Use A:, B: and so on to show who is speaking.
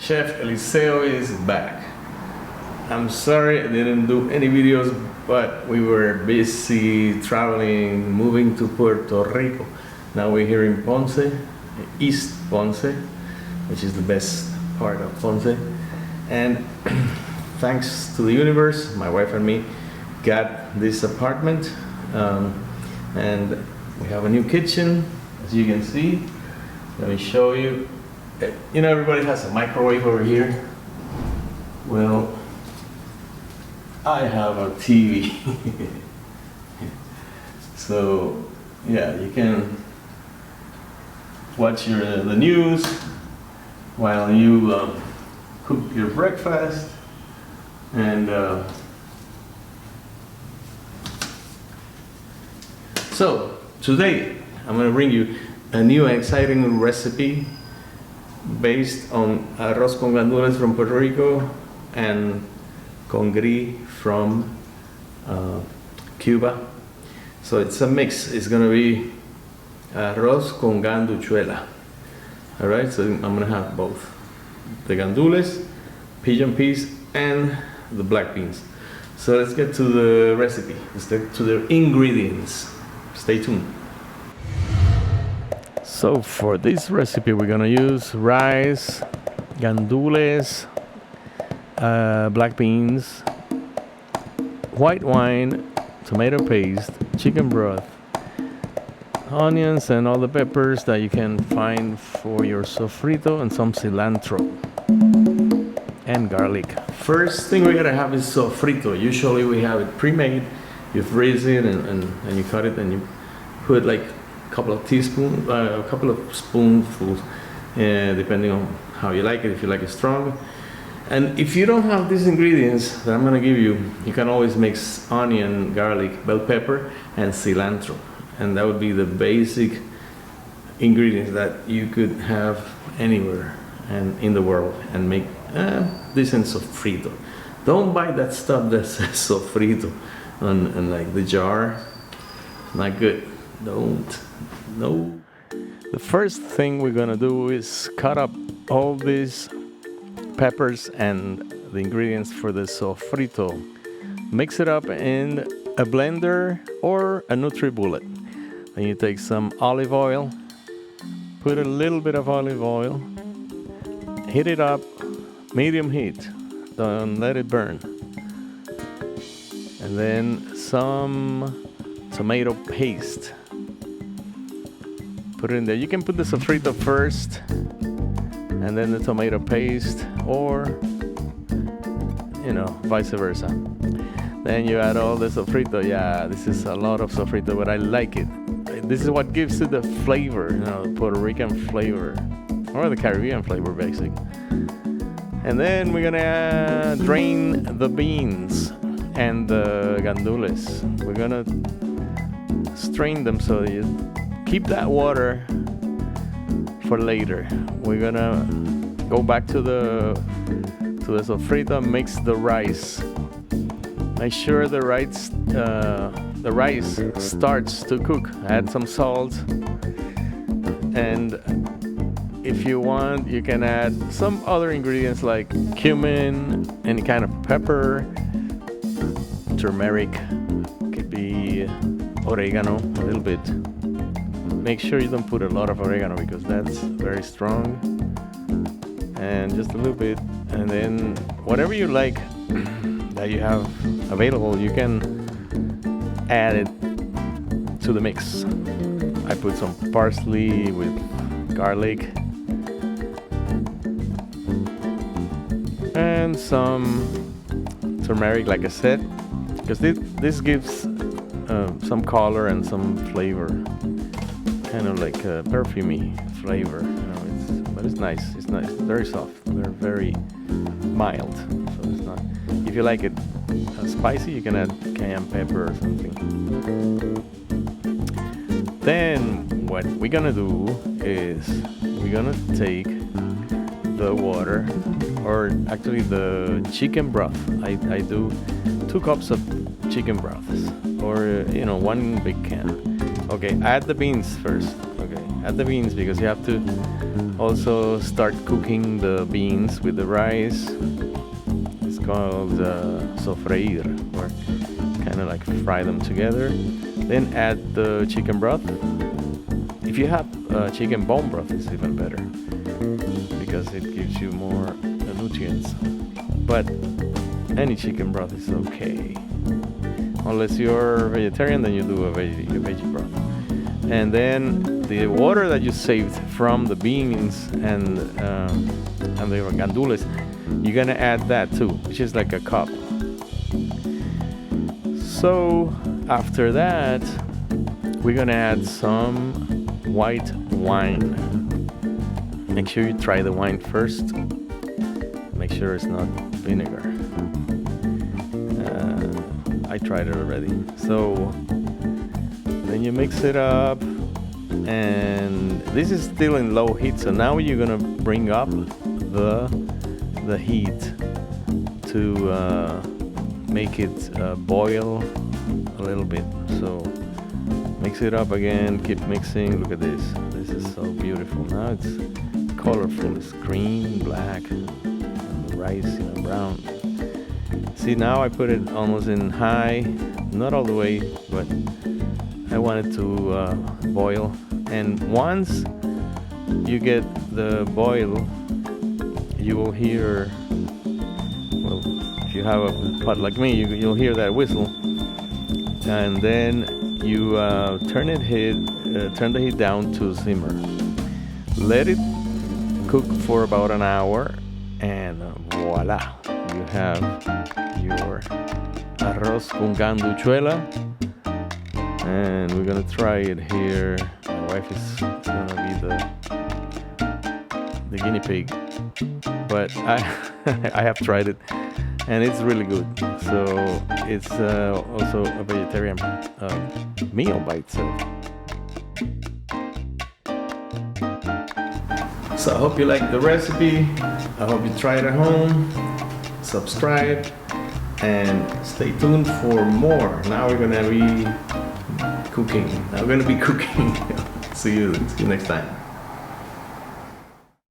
A: Chef Eliseo is back. I'm sorry I didn't do any videos, but we were busy traveling, moving to Puerto Rico. Now we're here in Ponce, East Ponce, which is the best part of Ponce. And thanks to the universe, my wife and me got this apartment. And we have a new kitchen, as you can see. Let me show you. You know, everybody has a microwave over here. Well, I have a TV. So, yeah, you can watch the news while you cook your breakfast. And so, today I'm going to bring you a new and exciting recipe based on arroz con gandules from Puerto Rico and congrí from Cuba. So it's a mix. It's going to be arroz con ganduchuela. All right, so I'm going to have both the gandules, pigeon peas, and the black beans. So let's get to the recipe. Let's get to the ingredients. Stay tuned. So for this recipe we're gonna use rice, gandules, black beans, white wine, tomato paste, chicken broth, onions and all the peppers that you can find for your sofrito, and some cilantro and garlic. First thing we're gonna have is sofrito. Usually we have it pre-made. You freeze it and you cut it and you put like a couple of spoonfuls, depending on how you like it, if you like it strong. And if you don't have these ingredients that I'm gonna give you, you can always mix onion, garlic, bell pepper, and cilantro. And that would be the basic ingredients that you could have anywhere and in the world and make decent sofrito. Don't buy that stuff that says sofrito on like the jar. Not good. Don't. No. The first thing we're gonna do is cut up all these peppers and the ingredients for the sofrito. Mix it up in a blender or a NutriBullet. Then you take some olive oil, put a little bit of olive oil, heat it up, medium heat, don't let it burn. And then some tomato paste. Put it in there. You can put the sofrito first and then the tomato paste, or you know, vice versa. Then you add all the sofrito. Yeah, this is a lot of sofrito, but I like it. This is what gives it the flavor, you know, the Puerto Rican flavor, or the Caribbean flavor, basically. And then we're gonna drain the beans and the gandules. We're gonna strain them so you keep that water for later. We're gonna go back to the sofrito, mix the rice. Make sure the rice starts to cook. Add some salt, and if you want, you can add some other ingredients like cumin, any kind of pepper, turmeric, could be oregano, a little bit. Make sure you don't put a lot of oregano because that's very strong, and just a little bit. And then whatever you like that you have available, you can add it to the mix. I put some parsley with garlic and some turmeric, like I said, because this gives some color and some flavor, kind of like a perfumey flavor, you know. But it's nice. It's nice. Very soft. They're very mild. So it's not. If you like it spicy, you can add cayenne pepper or something. Then what we're gonna do is we're gonna take the water, or actually the chicken broth. I do 2 cups of chicken broths, or you know, 1 big can. Okay, add the beans first. Okay, add the beans because you have to also start cooking the beans with the rice. It's called sofreír, or kind of like fry them together. Then add the chicken broth. If you have chicken bone broth, it's even better because it gives you more nutrients. But any chicken broth is okay. Unless you're vegetarian, then you do a veggie broth. And then the water that you saved from the beans and the gandules, you're gonna add that too, which is like a cup. So after that, we're gonna add some white wine. Make sure you try the wine first. Make sure it's not vinegar. I tried it already. So then you mix it up, and this is still in low heat. So now you're gonna bring up the heat to make it boil a little bit. So mix it up again, keep mixing. Look at this. This is so beautiful. Now it's colorful. It's green, black, and the rice, brown. See, now I put it almost in high, not all the way, but I want it to boil. And once you get the boil, you will hear, well, if you have a pot like me, you'll hear that whistle. And then you turn the heat down to simmer. Let it cook for about an hour, and voila, you have your arroz con ganduchuela. And we're gonna try it here. My wife is gonna be the guinea pig, but I I have tried it, and it's really good. So it's also a vegetarian meal by itself. So I hope you like the recipe. I hope you try it at home. Subscribe and stay tuned for more. Now we're gonna be cooking. See you next time.